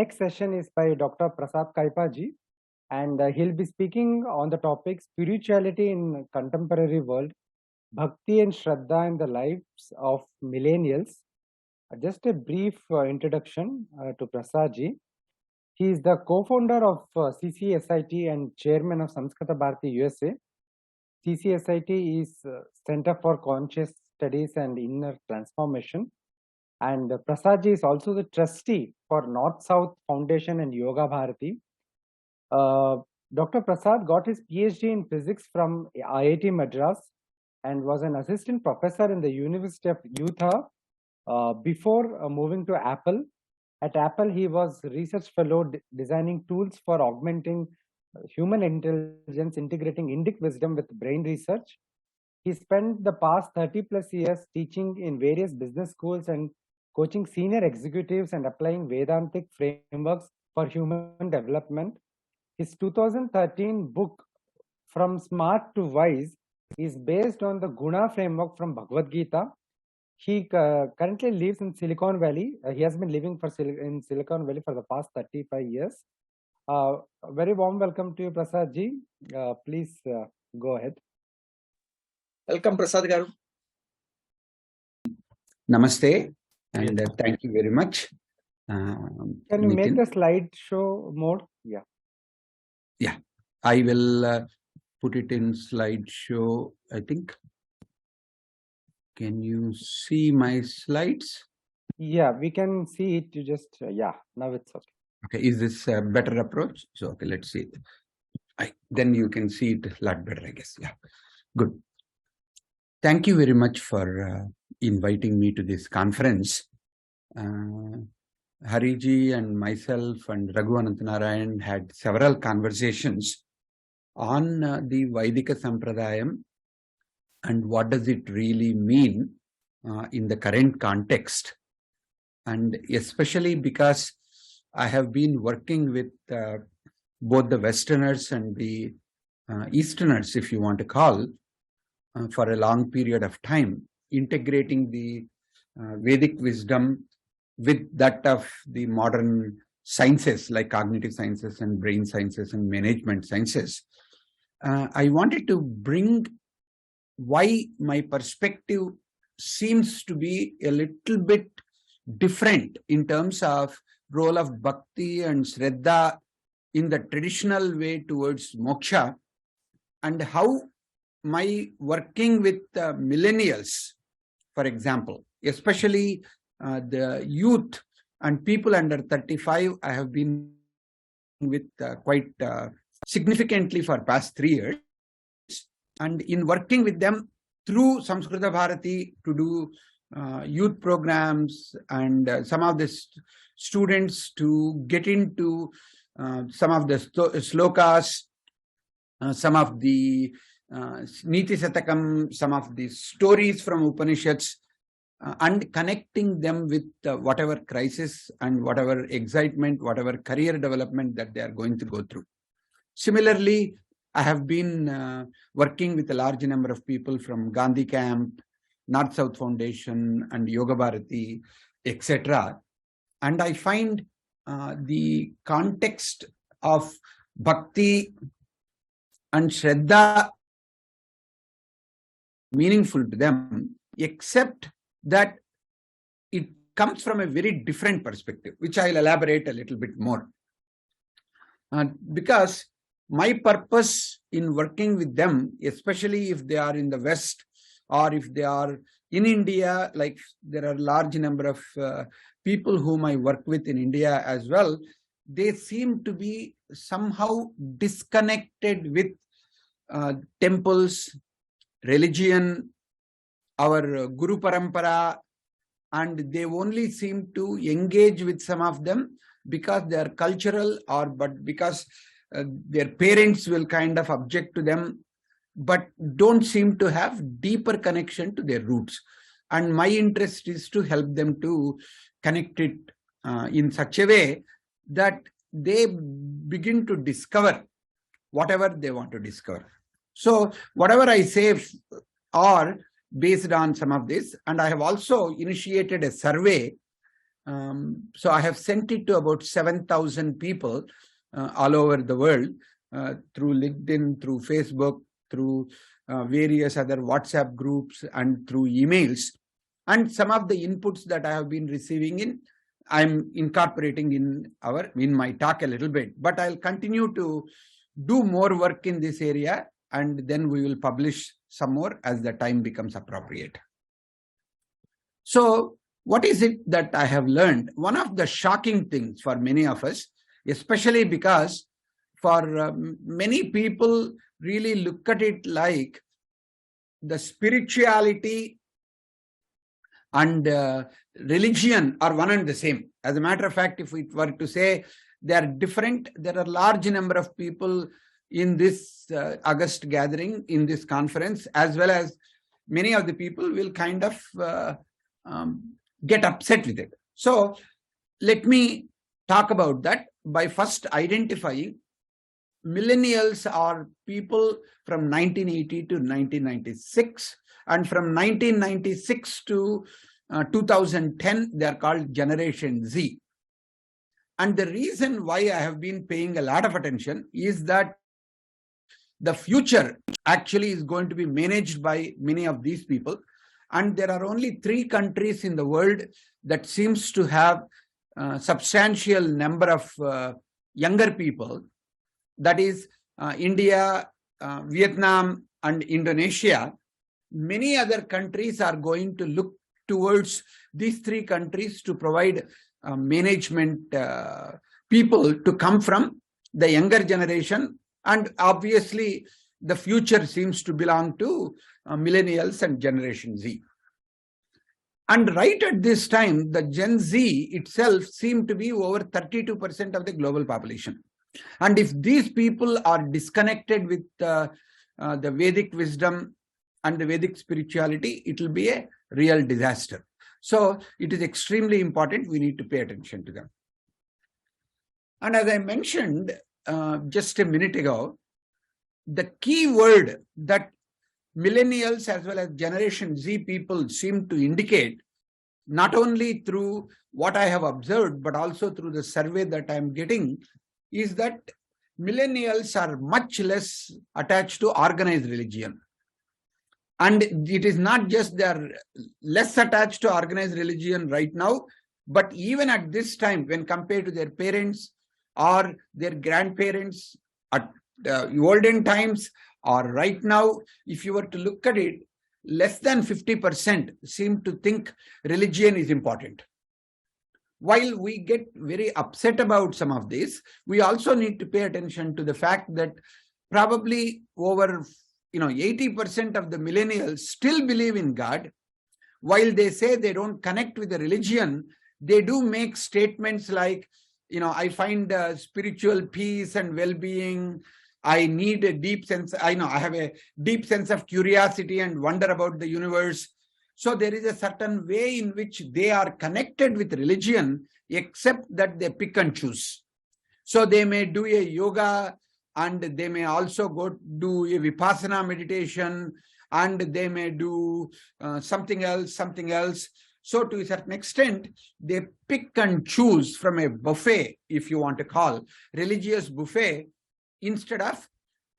next session is by Dr. Prasad Kaipa ji, and he'll be speaking on the topic spirituality in contemporary world, Bhakti and Shraddha in the lives of millennials. Just a brief introduction to Prasad ji. He is the co-founder of CCSIT and chairman of Samskrita Bharati USA. CCSIT is Center for Conscious Studies and Inner Transformation. And Prasad ji is also the trustee for North-South Foundation and Yoga Bharati. Dr. Prasad got his PhD in physics from IIT Madras and was an assistant professor in the University of Utah before moving to Apple. At Apple, he was research fellow designing tools for augmenting human intelligence, integrating Indic wisdom with brain research. He spent the past 30 plus years teaching in various business schools and coaching senior executives and applying Vedantic frameworks for human development. His 2013 book, From Smart to Wise, is based on the Guna framework from Bhagavad Gita. He currently lives in Silicon Valley. He has been living in Silicon Valley for the past 35 years. Very warm welcome to you, Prasad ji. Please go ahead. Welcome, Prasad garu. Namaste, and thank you very much. Can you make the slideshow mode? Yeah, I will put it in slideshow, I think. Can you see my slides? Yeah, we can see it. You just, now it's okay. Okay, is this a better approach? So, okay, let's see. Then you can see it a lot better, I guess. Yeah, good. Thank you very much for inviting me to this conference. Hariji and myself and Raghu Anantanarayan had several conversations on the Vedika Sampradayam and what does it really mean in the current context. And especially because I have been working with both the Westerners and the Easterners, if you want to call, for a long period of time, integrating the Vedic wisdom with that of the modern sciences like cognitive sciences and brain sciences and management sciences. I wanted to bring why my perspective seems to be a little bit different in terms of role of Bhakti and Shraddha in the traditional way towards moksha, and how my working with millennials, for example, especially the youth and people under 35, I have been with quite significantly for past 3 years. And in working with them through Samskrita Bharati to do youth programs and some of the students to get into some of the slokas, some of the Niti Satakam, some of the stories from Upanishads, and connecting them with whatever crisis and whatever excitement, whatever career development that they are going to go through. Similarly, I have been working with a large number of people from Gandhi Camp, North-South Foundation and Yoga Bharati, etc. And I find the context of Bhakti and Shraddha meaningful to them, except that it comes from a very different perspective, which I'll elaborate a little bit more. Because my purpose in working with them, especially if they are in the West or if they are in India, like there are a large number of people whom I work with in India as well, they seem to be somehow disconnected with temples, religion, our Guru Parampara, and they only seem to engage with some of them because they are cultural but because their parents will kind of object to them, but don't seem to have deeper connection to their roots. And my interest is to help them to connect it in such a way that they begin to discover whatever they want to discover. So whatever I say are based on some of this, and I have also initiated a survey So I have sent it to about 7,000 people all over the world through LinkedIn, through Facebook, through various other WhatsApp groups, and through emails. And some of the inputs that I have been receiving I'm incorporating in my talk a little bit, but I'll continue to do more work in this area, and then we will publish some more as the time becomes appropriate. So what is it that I have learned? One of the shocking things for many of us, especially because for many people really look at it like the spirituality and religion are one and the same. As a matter of fact, if we were to say they are different, there are a large number of people in this August gathering, in this conference, as well as many of the people will kind of get upset with it. So let me talk about that by first identifying millennials are people from 1980 to 1996, and from 1996 to 2010, they are called Generation Z. And the reason why I have been paying a lot of attention is that the future actually is going to be managed by many of these people. And there are only 3 countries in the world that seems to have a substantial number of younger people. That is India, Vietnam, and Indonesia. Many other countries are going to look towards these 3 countries to provide management people to come from the younger generation. And obviously, the future seems to belong to millennials and Generation Z. And right at this time, the Gen Z itself seemed to be over 32% of the global population. And if these people are disconnected with the Vedic wisdom and the Vedic spirituality, it will be a real disaster. So it is extremely important. We need to pay attention to them. And as I mentioned just a minute ago, the key word that millennials as well as Generation Z people seem to indicate, not only through what I have observed, but also through the survey that I am getting, is that millennials are much less attached to organized religion. And it is not just they are less attached to organized religion right now, but even at this time, when compared to their parents or their grandparents at olden times or right now, if you were to look at it, less than 50% seem to think religion is important. While we get very upset about some of this, we also need to pay attention to the fact that probably over 80% of the millennials still believe in God. While they say they don't connect with the religion, they do make statements like, I find spiritual peace and well-being. I need a deep sense. I have a deep sense of curiosity and wonder about the universe. So there is a certain way in which they are connected with religion, except that they pick and choose. So they may do a yoga, and they may also go do a vipassana meditation, and they may do something else. So to a certain extent, they pick and choose from a buffet, if you want to call religious buffet, instead of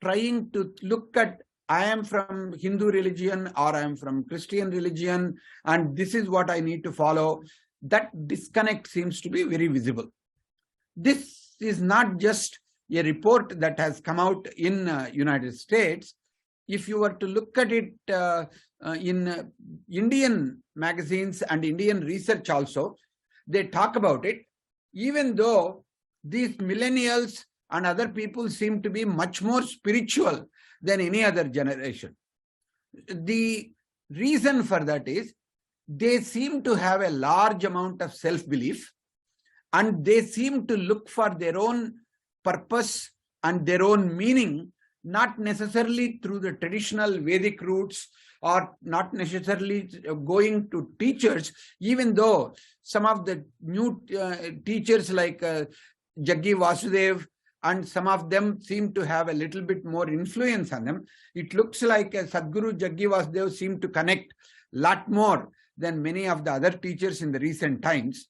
trying to look at, I am from Hindu religion or I am from Christian religion, and this is what I need to follow. That disconnect seems to be very visible. This is not just a report that has come out in United States. If you were to look at it in Indian magazines and Indian research also, they talk about it. Even though these millennials and other people seem to be much more spiritual than any other generation. The reason for that is they seem to have a large amount of self-belief, and they seem to look for their own purpose and their own meaning, not necessarily through the traditional Vedic routes or not necessarily going to teachers, even though some of the new teachers like Jaggi Vasudev and some of them seem to have a little bit more influence on them. It looks like Sadhguru Jaggi Vasudev seemed to connect a lot more than many of the other teachers in the recent times.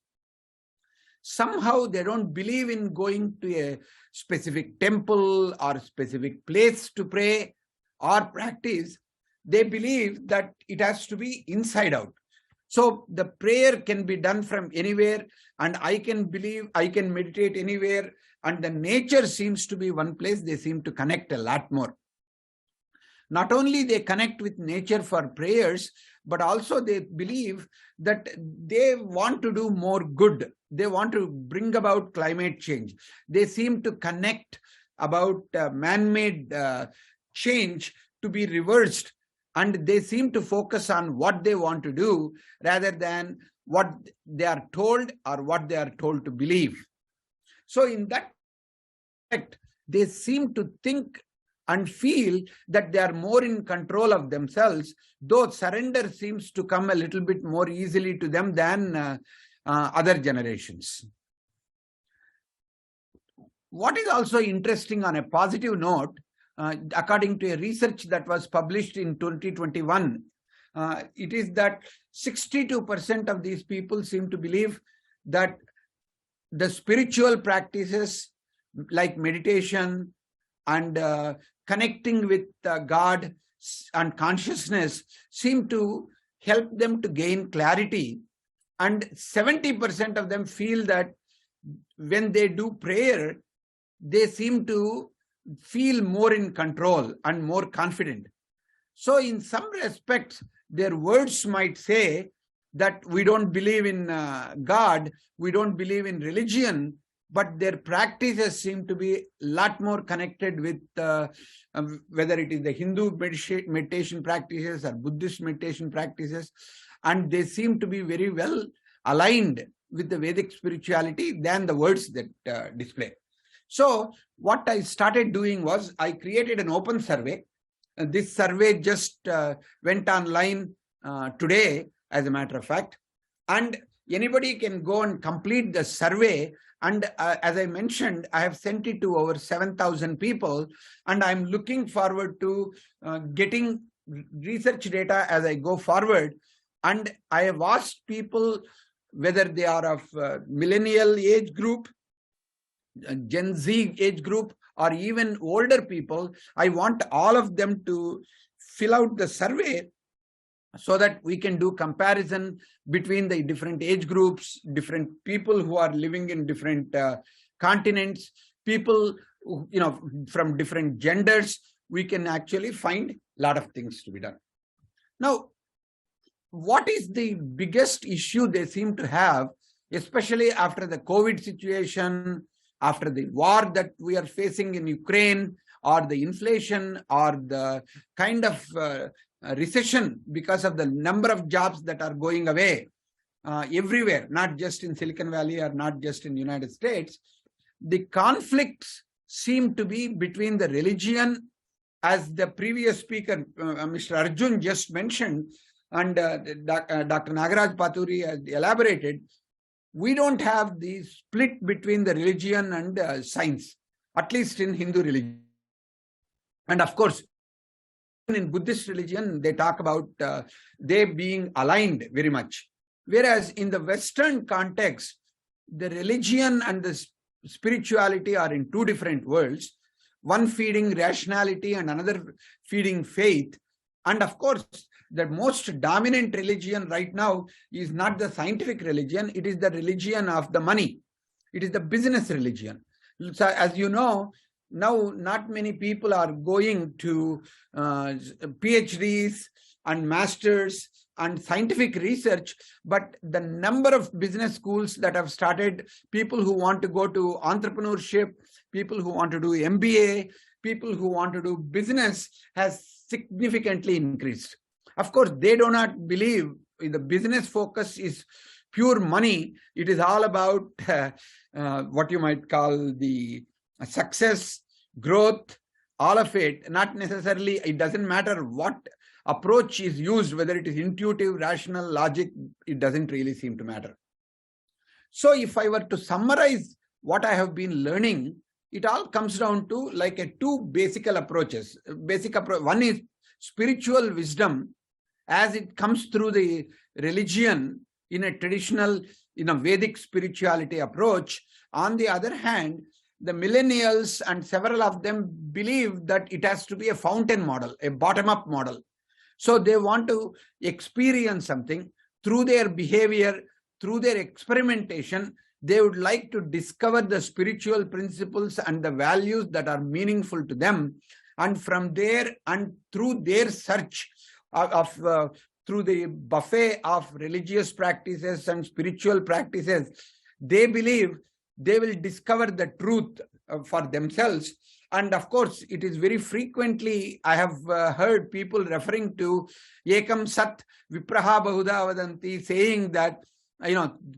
somehow they don't believe in going to a specific temple or specific place to pray or practice. They believe that it has to be inside out. So the prayer can be done from anywhere, and I can meditate anywhere, and the nature seems to be one place they seem to connect a lot more. Not only they connect with nature for prayers, but also they believe that they want to do more good. They want to bring about climate change. They seem to connect about man-made change to be reversed, and they seem to focus on what they want to do rather than what they are told or what they are told to believe. So in that fact, they seem to think and feel that they are more in control of themselves, though surrender seems to come a little bit more easily to them than other generations. What is also interesting on a positive note, according to a research that was published in 2021, it is that 62% of these people seem to believe that the spiritual practices like meditation and connecting with God and consciousness seem to help them to gain clarity. And 70% of them feel that when they do prayer, they seem to feel more in control and more confident. So in some respects, their words might say that we don't believe in God, we don't believe in religion, but their practices seem to be a lot more connected with whether it is the Hindu meditation practices or Buddhist meditation practices, and they seem to be very well aligned with the Vedic spirituality than the words that display. So what I started doing was I created an open survey. This survey just went online today, as a matter of fact, and anybody can go and complete the survey. And as I mentioned, I have sent it to over 7,000 people, and I'm looking forward to getting research data as I go forward. And I have asked people whether they are of millennial age group, Gen Z age group, or even older people. I want all of them to fill out the survey so that we can do comparison between the different age groups, different people who are living in different continents, people who, from different genders. We can actually find a lot of things to be done. Now, what is the biggest issue they seem to have, especially after the COVID situation, after the war that we are facing in Ukraine, or the inflation, or the kind of recession because of the number of jobs that are going away everywhere, not just in Silicon Valley or not just in the United States. The conflicts seem to be between the religion, as the previous speaker, Mr. Arjun, just mentioned, and Dr. Nagaraj Paturi has elaborated. We don't have the split between the religion and science, at least in Hindu religion. And of course, in Buddhist religion, they talk about they being aligned very much. Whereas in the Western context, the religion and the spirituality are in two different worlds, one feeding rationality and another feeding faith. And of course, the most dominant religion right now is not the scientific religion, it is the religion of the money. It is the business religion. So as you know, now not many people are going to PhDs and masters and scientific research, but the number of business schools that have started, people who want to go to entrepreneurship, people who want to do MBA, people who want to do business has significantly increased. Of course, they do not believe the business focus is pure money. It is all about what you might call the success, growth, all of it. Not necessarily, it doesn't matter what approach is used, whether it is intuitive, rational, logic, it doesn't really seem to matter. So if I were to summarize what I have been learning, it all comes down to like two basic approaches. One is spiritual wisdom as it comes through the religion in a traditional Vedic spirituality approach. On the other hand, the millennials and several of them believe that it has to be a fountain model, a bottom-up model. So they want to experience something through their behavior, through their experimentation. They would like to discover the spiritual principles and the values that are meaningful to them. And from there and through their search through the buffet of religious practices and spiritual practices, they believe they will discover the truth for themselves. And of course, it is very frequently, I have heard people referring to Ekam Sat Vipraha Bahuda Vadanti, saying that,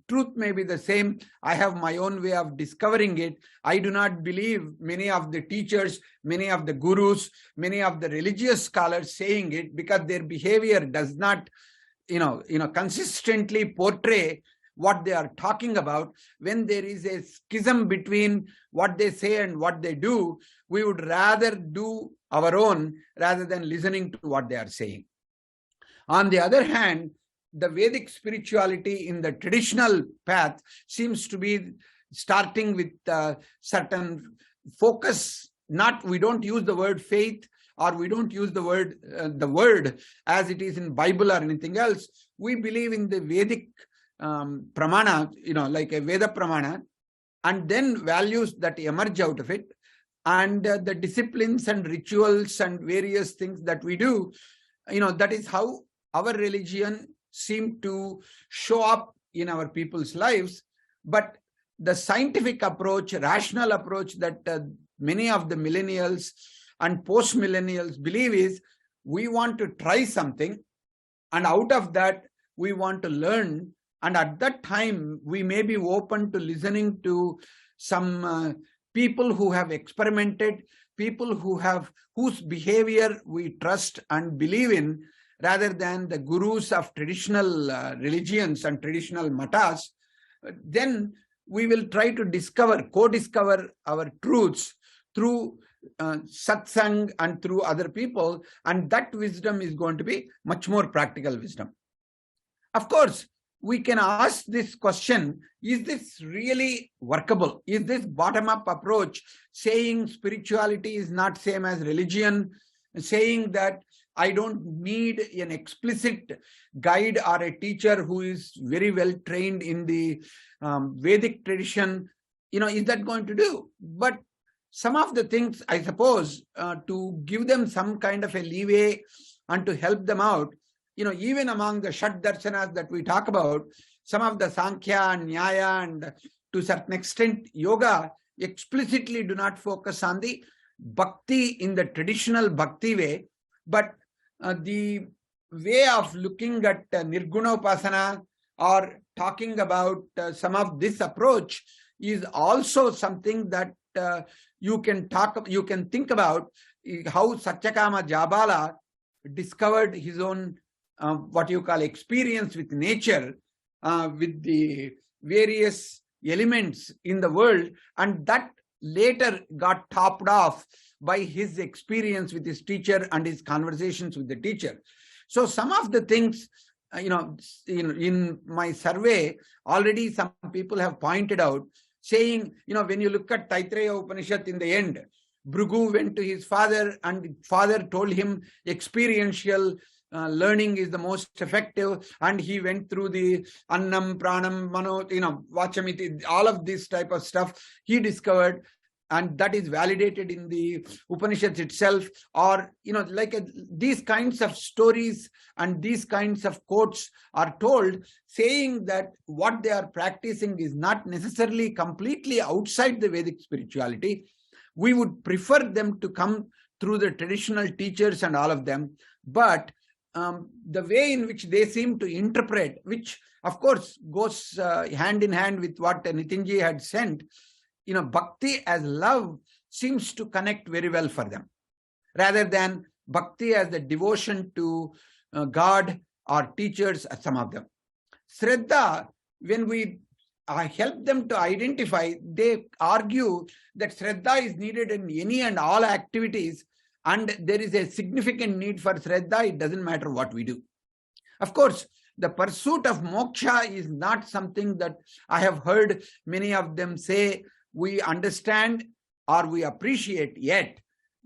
truth may be the same. I have my own way of discovering it. I do not believe many of the teachers, many of the gurus, many of the religious scholars saying it, because their behavior does not, consistently portray what they are talking about. When there is a schism between what they say and what they do, we would rather do our own rather than listening to what they are saying. On the other hand, the Vedic spirituality in the traditional path seems to be starting with certain focus. We don't use the word faith, or we don't use the word as it is in Bible or anything else. We believe in the Vedic pramana, like a Veda pramana, and then values that emerge out of it, and the disciplines and rituals and various things that we do, that is how our religion seem to show up in our people's lives. But the scientific approach, rational approach that many of the millennials and post-millennials believe is, we want to try something, and out of that we want to learn. And at that time, we may be open to listening to some people who have experimented, people whose behavior we trust and believe in, rather than the gurus of traditional religions and traditional matas. Then we will try to co-discover our truths through satsang and through other people, and that wisdom is going to be much more practical wisdom. Of course, we can ask this question, is this really workable? Is this bottom-up approach, saying spirituality is not same as religion, saying that I don't need an explicit guide or a teacher who is very well trained in the Vedic tradition, is that going to do? But some of the things, I suppose, to give them some kind of a leeway and to help them out, even among the Shat Darshanas that we talk about, some of the Sankhya and Nyaya and to a certain extent Yoga explicitly do not focus on the Bhakti in the traditional Bhakti way, but the way of looking at Nirguna Upasana or talking about some of this approach is also something that you can think about, how Satyakama Jabala discovered his own what you call experience with nature, with the various elements in the world, and that later got topped off by his experience with his teacher and his conversations with the teacher. So some of the things, in my survey, already some people have pointed out, saying, when you look at Taittiriya Upanishad in the end, Bhrigu went to his father and father told him experiential learning is the most effective, and he went through the Annam, Pranam, Mano, Vachamiti, all of this type of stuff he discovered, and that is validated in the Upanishads itself. Or, these kinds of stories and these kinds of quotes are told, saying that what they are practicing is not necessarily completely outside the Vedic spirituality. We would prefer them to come through the traditional teachers and all of them, but the way in which they seem to interpret, which of course goes hand in hand with what Nitinji had sent, Bhakti as love seems to connect very well for them, rather than Bhakti as the devotion to God or teachers, some of them. Shraddha, when we help them to identify, they argue that Shraddha is needed in any and all activities, and there is a significant need for Shraddha. It doesn't matter what we do. Of course, The pursuit of moksha is not something that I have heard many of them say we understand or we appreciate yet,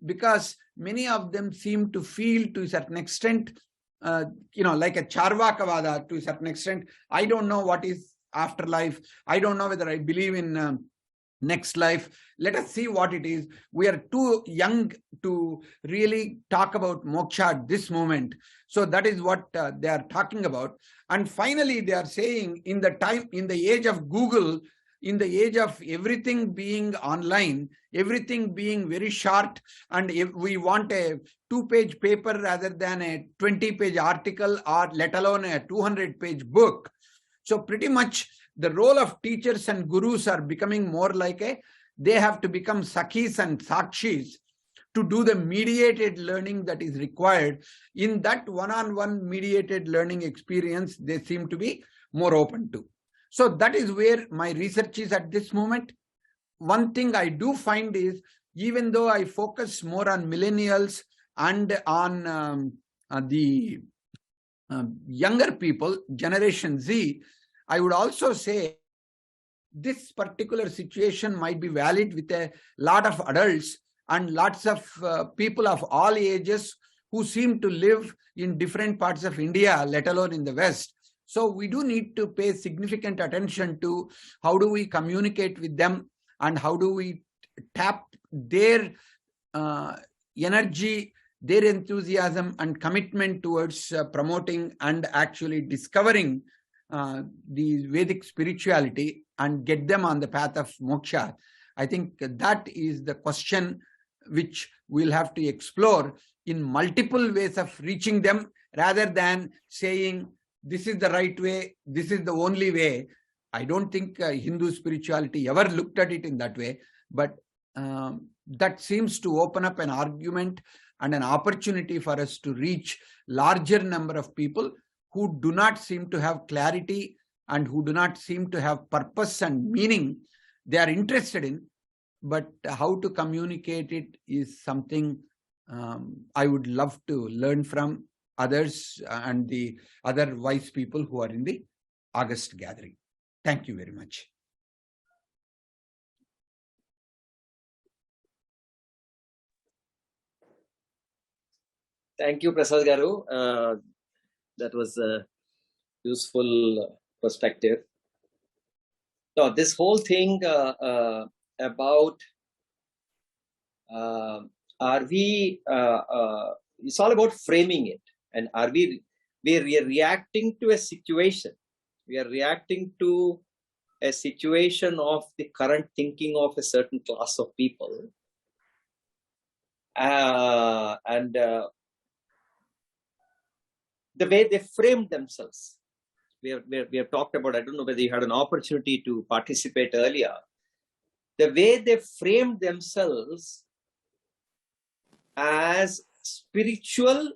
because many of them seem to feel to a certain extent, like a Charvakavada to a certain extent. I don't know what is afterlife. I don't know whether I believe in next life. Let us see what it is. We are too young to really talk about moksha at this moment. So that is what they are talking about. And finally, they are saying in the age of Google, in the age of everything being online, everything being very short, and if we want a 2-page paper rather than a 20-page article, or let alone a 200-page book. So pretty much the role of teachers and gurus are becoming more like they have to become sakhis and sakshis to do the mediated learning that is required. In that one-on-one mediated learning experience, they seem to be more open to. So that is where my research is at this moment. One thing I do find is, even though I focus more on millennials and on the younger people, Generation Z, I would also say this particular situation might be valid with a lot of adults and lots of people of all ages who seem to live in different parts of India, let alone in the West. So we do need to pay significant attention to how do we communicate with them and how do we tap their energy, their enthusiasm and commitment towards promoting and actually discovering the Vedic spirituality and get them on the path of moksha. I think that is the question which we'll have to explore in multiple ways of reaching them, rather than saying this is the right way, this is the only way. I don't think Hindu spirituality ever looked at it in that way, but that seems to open up an argument and an opportunity for us to reach larger number of people who do not seem to have clarity and who do not seem to have purpose and meaning they are interested in, but how to communicate it is something I would love to learn from others and the other wise people who are in the August gathering. Thank you very much. Thank you, Prasad Garu. That was a useful perspective. So this whole thing about are we? It's all about framing it, and are we are reacting to a situation? We are reacting to a situation of the current thinking of a certain class of people, and the way they framed themselves. We have talked about, I don't know whether you had an opportunity to participate earlier, the way they framed themselves as spiritual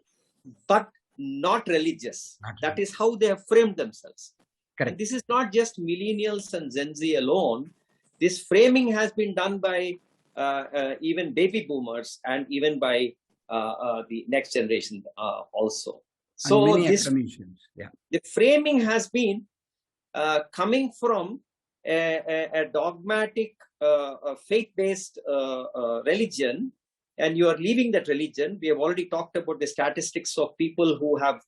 but not religious. That is how they have framed themselves. And this is not just millennials and Gen Z alone. This framing has been done by even baby boomers and even by the next generation also. So this, the framing has been coming from a dogmatic, faith-based religion, and you are leaving that religion. We have already talked about the statistics of people who have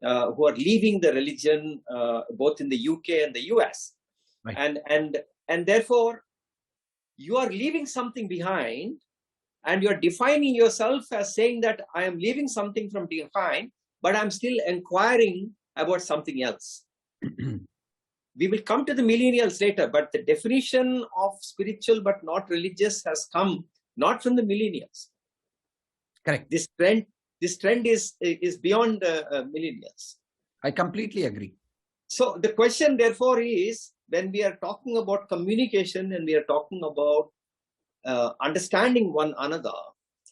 who are leaving the religion both in the UK and the US, right. and therefore you are leaving something behind, and you are defining yourself as saying that I am leaving something from behind, but I'm still inquiring about something else. We will come to the millennials later, but the definition of spiritual but not religious has come not from the millennials. Correct. This trend is beyond millennials. I completely agree. So the question therefore is, when we are talking about communication and we are talking about understanding one another,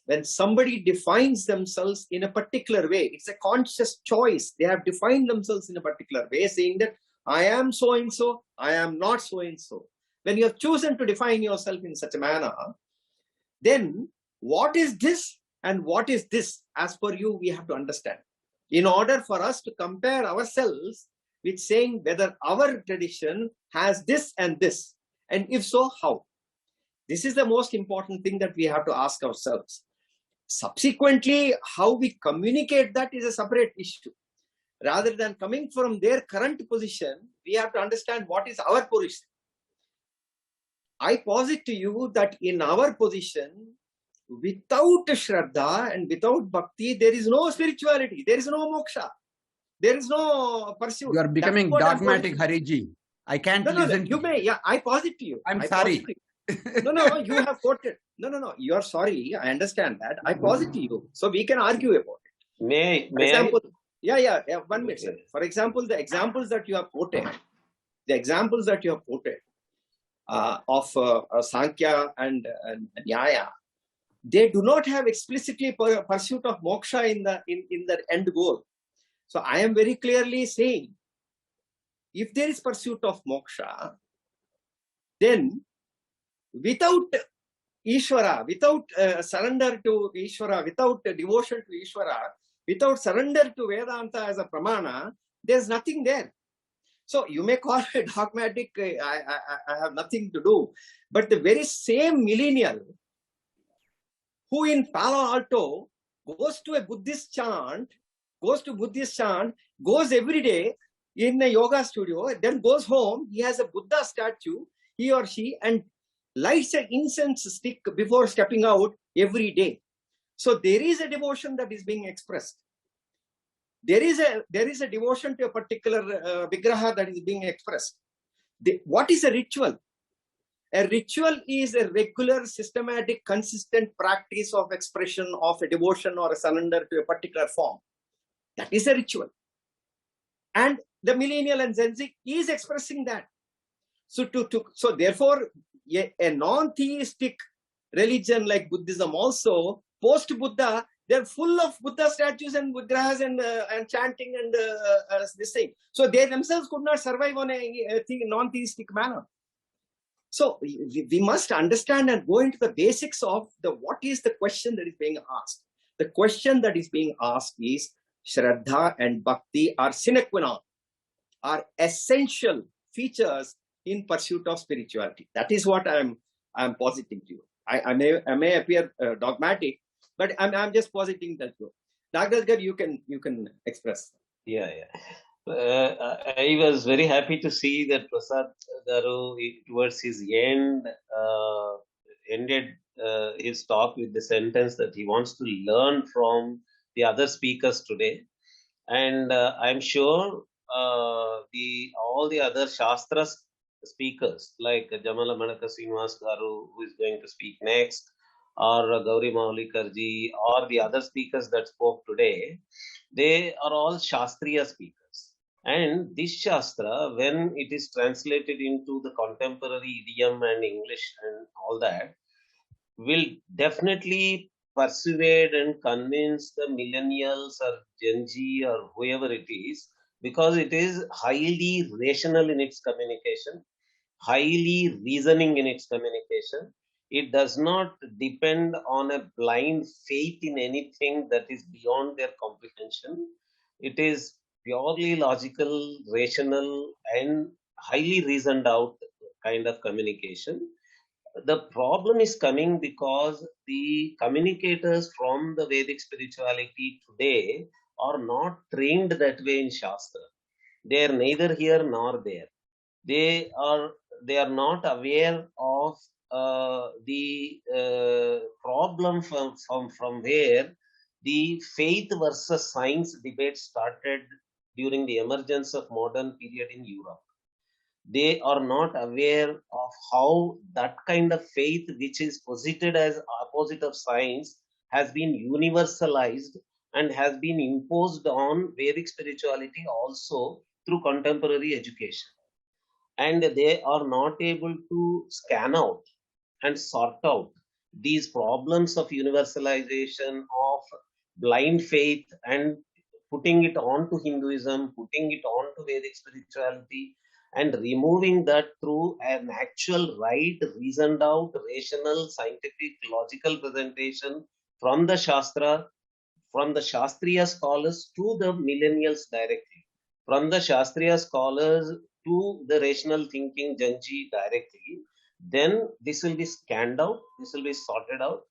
when somebody defines themselves in a particular way, it's a conscious choice. They have defined themselves in a particular way, saying that I am so-and-so, I am not so-and-so. When you have chosen to define yourself in such a manner, then what is this and what is this? As per you, we have to understand. In order for us to compare ourselves with saying whether our tradition has this and this, and if so, how. This is the most important thing that we have to ask ourselves. Subsequently, how we communicate that is a separate issue. Rather than coming from their current position, we have to understand what is our position. I posit to you that in our position, without Shraddha and without Bhakti, there is no spirituality, there is no moksha, there is no pursuit. You are becoming dogmatic, Hariji. I can't listen. You may, yeah, I posit to you. I'm sorry. No, you have quoted. No, you are sorry. I understand that. I posit to you. So we can argue about it. May example, yeah, 1 minute, sir. For example, the examples that you have quoted, of Sankhya and Nyaya, they do not have explicitly pursuit of moksha in the end goal. So I am very clearly saying, if there is pursuit of moksha, then without Ishvara, without surrender to Ishvara, without devotion to Ishvara, without surrender to Vedanta as a pramana, there's nothing there. So you may call it dogmatic, I have nothing to do. But the very same millennial who in Palo Alto goes to a Buddhist chant, goes every day in a yoga studio, then goes home, he has a Buddha statue, he or she, and lights an incense stick before stepping out every day. So there is a devotion that is being expressed. There is a devotion to a particular vigraha that is being expressed. What is a ritual? A ritual is a regular, systematic, consistent practice of expression of a devotion or a surrender to a particular form. That is a ritual. And the millennial and Gen Z is expressing that. So therefore, a non-theistic religion like Buddhism also, post-Buddha, they're full of Buddha statues and vigrahas and chanting and this thing. So they themselves could not survive on a non-theistic manner. So we must understand and go into the basics of what is the question that is being asked. The question that is being asked is, Shraddha and Bhakti are sine qua non, are essential features in pursuit of spirituality. That is what I'm positing to you. I may appear dogmatic, but I'm just positing that to you. Nagaraj, you can express. Yeah. I was very happy to see that Prasad Garu, towards his end, ended his talk with the sentence that he wants to learn from the other speakers today. And I'm sure all the other Shastra speakers, like Jamala Manaka Srinivas Garu, who is going to speak next, or Gauri Maulikarji, or the other speakers that spoke today, they are all Shastriya speakers. And this Shastra, when it is translated into the contemporary idiom and English and all that, will definitely persuade and convince the millennials or Gen Z or whoever it is, because it is highly rational in its communication, highly reasoning in its communication. It does not depend on a blind faith in anything that is beyond their comprehension. It is purely logical, rational, and highly reasoned out kind of communication. The problem is coming because the communicators from the Vedic spirituality today are not trained that way in Shastra. They are neither here nor there. They are not aware of the problem from where the faith versus science debate started during the emergence of modern period in Europe. They are not aware of how that kind of faith, which is posited as opposite of science, has been universalized and has been imposed on Vedic spirituality also through contemporary education. And they are not able to scan out and sort out these problems of universalization, of blind faith, and putting it on to Hinduism, putting it on to Vedic spirituality, and removing that through an actual right, reasoned out, rational, scientific, logical presentation from the Shastra, from the Shastriya scholars to the millennials directly. from the Shastriya scholars to the rational thinking Janji directly, then this will be scanned out, this will be sorted out.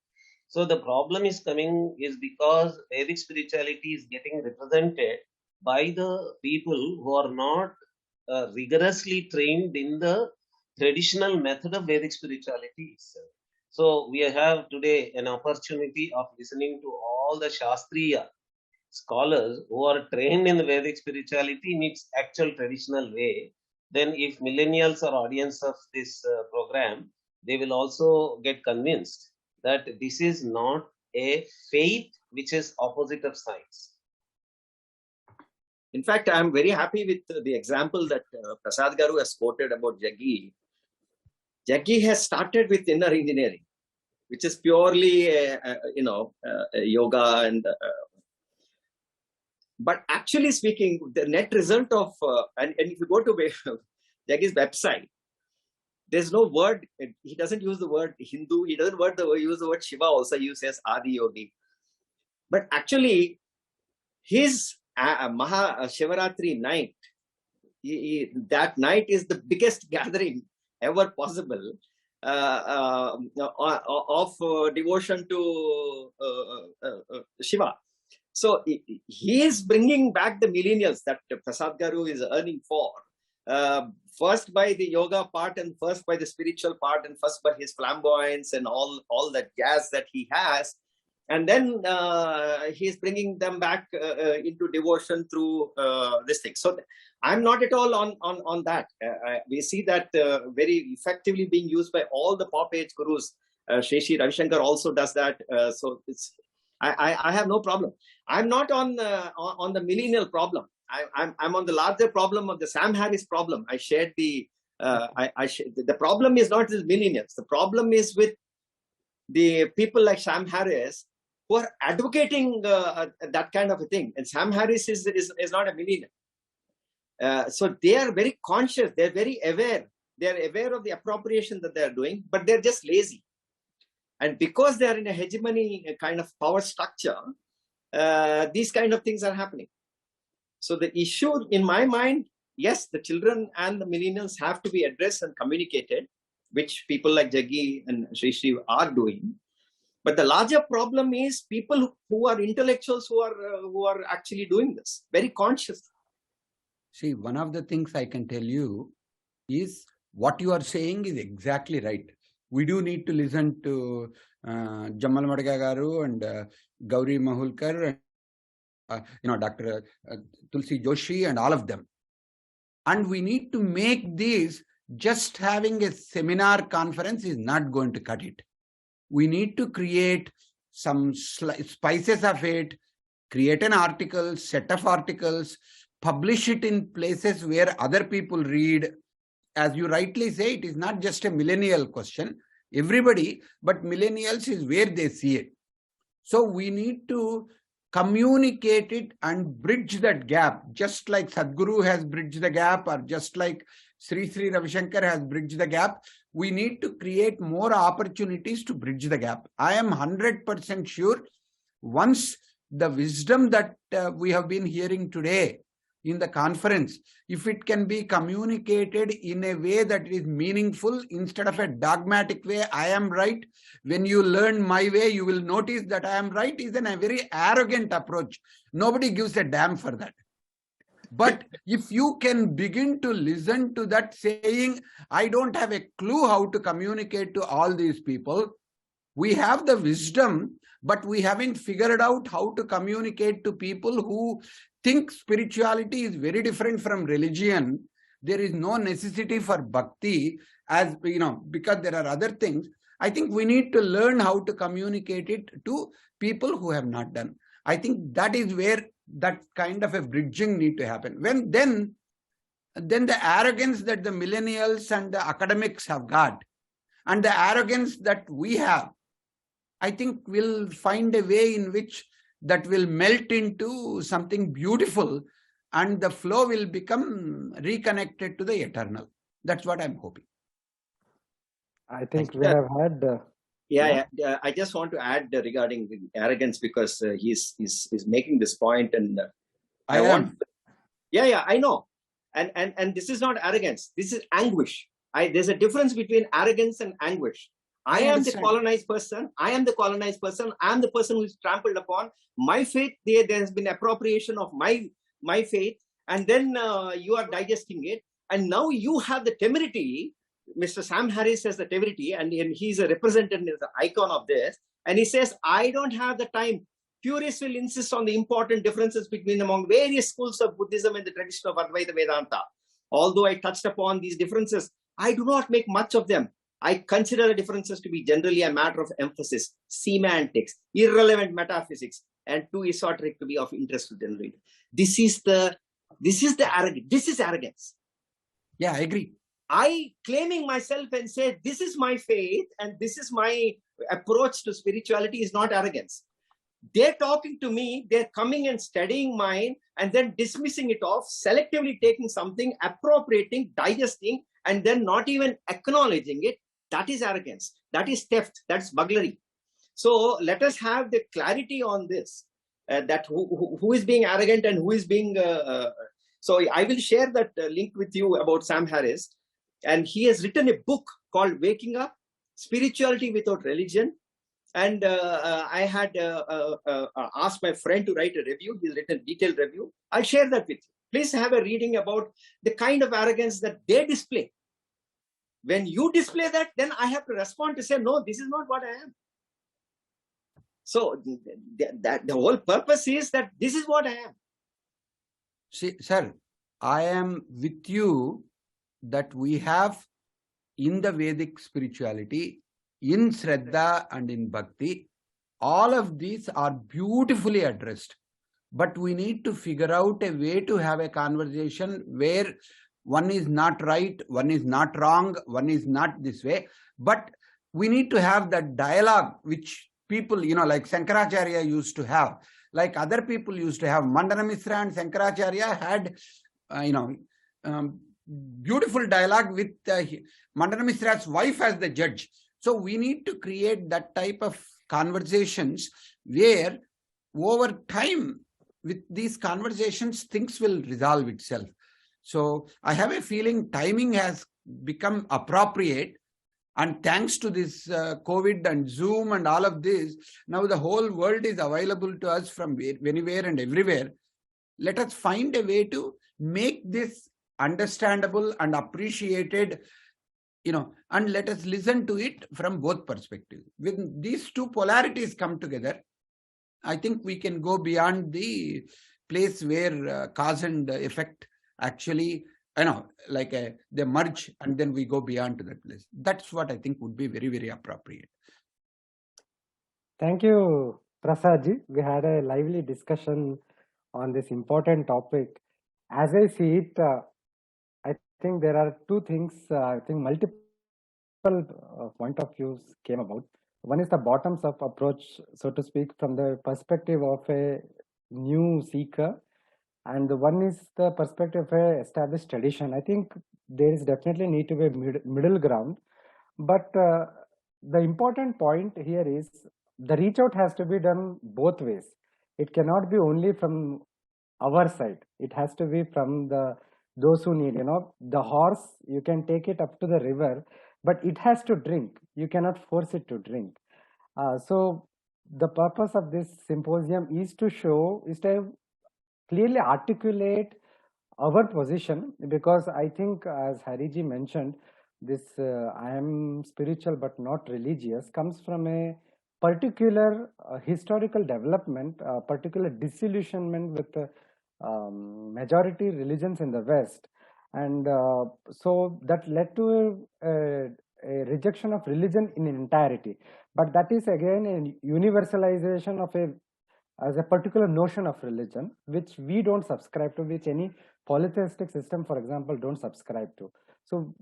So the problem is coming is because Vedic spirituality is getting represented by the people who are not rigorously trained in the traditional method of Vedic spirituality itself. So we have today an opportunity of listening to all the Shastriya scholars who are trained in the Vedic spirituality in its actual traditional way. Then if millennials are audience of this program, they will also get convinced that this is not a faith which is opposite of science. In fact, I'm very happy with the example that Prasad Garu has quoted about Jaggi. Jaggi has started with inner engineering, which is purely, yoga and. But actually speaking, the net result of, and if you go to Jaggi's website, there's no word, he doesn't use the word Hindu, he doesn't use the word Shiva also, he uses Adi Yogi. But actually, his Maha Shivaratri night, that night is the biggest gathering ever possible of devotion to Shiva. So he is bringing back the millennials that Prasad Garu is earning for, first by the yoga part and first by the spiritual part and first by his flamboyance and all that jazz that he has. And then he is bringing them back into devotion through this thing. So I'm not at all on that. We see that very effectively being used by all the pop age gurus. Shri Ravi Shankar also does that. So it's, I have no problem. I'm not on the millennial problem. I'm on the larger problem of the Sam Harris problem. I shared the the problem is not with millennials. The problem is with the people like Sam Harris who are advocating that kind of a thing. And Sam Harris is not a millennial. So they are very conscious. They're very aware. They're aware of the appropriation that they're doing, but they're just lazy. And because they are in a hegemony kind of power structure, these kind of things are happening. So the issue in my mind, yes, the children and the millennials have to be addressed and communicated, which people like Jaggi and Sri are doing. But the larger problem is people who are intellectuals who are actually doing this very consciously. See, one of the things I can tell you is what you are saying is exactly right. We do need to listen to Jammal Madga Garu and Gauri Mahulkar, and Dr. Tulsi Joshi and all of them. And we need to make this, just having a seminar conference is not going to cut it. We need to create some spices of it, create an article, set of articles, publish it in places where other people read. As you rightly say, it is not just a millennial question. Everybody, but millennials is where they see it. So we need to communicate it and bridge that gap, just like Sadhguru has bridged the gap, or just like Sri Ravi Shankar has bridged the gap. We need to create more opportunities to bridge the gap. I am 100% sure once the wisdom that we have been hearing today in the conference, if it can be communicated in a way that is meaningful instead of a dogmatic way, I am right. When you learn my way, you will notice that I am right is a very arrogant approach. Nobody gives a damn for that. But if you can begin to listen to that saying, I don't have a clue how to communicate to all these people. We have the wisdom, but we haven't figured out how to communicate to people who think spirituality is very different from religion. There is no necessity for bhakti, as because there are other things. I think we need to learn how to communicate it to people who have not done. I think that is where that kind of a bridging need to happen. Then the arrogance that the millennials and the academics have got, and the arrogance that we have, I think we'll find a way in which that will melt into something beautiful, and the flow will become reconnected to the eternal. That's what I'm hoping. I think we have had... I just want to add regarding the arrogance, because he's making this point, and I want Yeah, I know. And this is not arrogance. This is anguish. There's a difference between arrogance and anguish. I am the colonized person. I am the colonized person. I am the person who is trampled upon. My faith, there has been appropriation of my faith, and then you are digesting it. And now you have the temerity. Mr. Sam Harris has the temerity, and he's a representative, the icon of this. And he says, I don't have the time. Purists will insist on the important differences among various schools of Buddhism and the tradition of Advaita Vedanta. Although I touched upon these differences, I do not make much of them. I consider the differences to be generally a matter of emphasis, semantics, irrelevant metaphysics, and too esoteric to be of interest to the reader. This is arrogance. This is arrogance. Yeah, I agree. I claiming myself and say, this is my faith and this is my approach to spirituality is not arrogance. They're talking to me, they're coming and studying mine and then dismissing it off, selectively taking something, appropriating, digesting, and then not even acknowledging it. That is arrogance. That is theft. That's burglary. So let us have the clarity on this, that who is being arrogant and who is being... So I will share that link with you about Sam Harris. And he has written a book called Waking Up, Spirituality Without Religion. And I had asked my friend to write a review. He's written a detailed review. I'll share that with you. Please have a reading about the kind of arrogance that they display. When you display that, then I have to respond to say, no, this is not what I am. So the whole purpose is that this is what I am. See, sir, I am with you that we have in the Vedic spirituality, in Shraddha and in Bhakti, all of these are beautifully addressed. But we need to figure out a way to have a conversation where one is not right, one is not wrong, one is not this way. But we need to have that dialogue which people, like Shankaracharya used to have, like other people used to have. Mandana Mishra and Shankaracharya had, beautiful dialogue with Mandana Mishra's wife as the judge. So we need to create that type of conversations where over time with these conversations, things will resolve itself. So I have a feeling timing has become appropriate. And thanks to this COVID and Zoom and all of this, now the whole world is available to us from anywhere and everywhere. Let us find a way to make this understandable and appreciated, and let us listen to it from both perspectives. When these two polarities come together, I think we can go beyond the place where cause and effect actually, they merge and then we go beyond to that place. That's what I think would be very, very appropriate. Thank you, Prasadji. We had a lively discussion on this important topic. As I see it, I think there are two things, I think multiple point of views came about. One is the bottoms-up approach, so to speak, from the perspective of a new seeker. And the one is the perspective of an established tradition. I think there is definitely need to be a middle ground. But the important point here is the reach out has to be done both ways. It cannot be only from our side. It has to be from those who need, the horse, you can take it up to the river, but it has to drink. You cannot force it to drink. So the purpose of this symposium is to clearly articulate our position, because I think, as Hariji mentioned, this I am spiritual but not religious comes from a particular historical development, particular disillusionment with majority religions in the West. And so that led to a rejection of religion in entirety. But that is again a universalization of as a particular notion of religion, which we don't subscribe to, which any polytheistic system, for example, don't subscribe to. So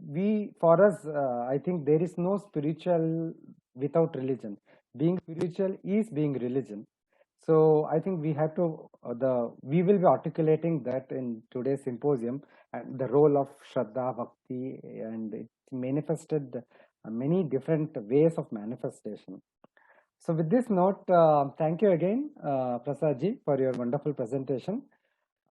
for us, I think there is no spiritual without religion. Being spiritual is being religion. So I think we have to, we will be articulating that in today's symposium, and the role of Shraddha, Bhakti, and it manifested many different ways of manifestation. So with this note, thank you again, Prasadji, for your wonderful presentation.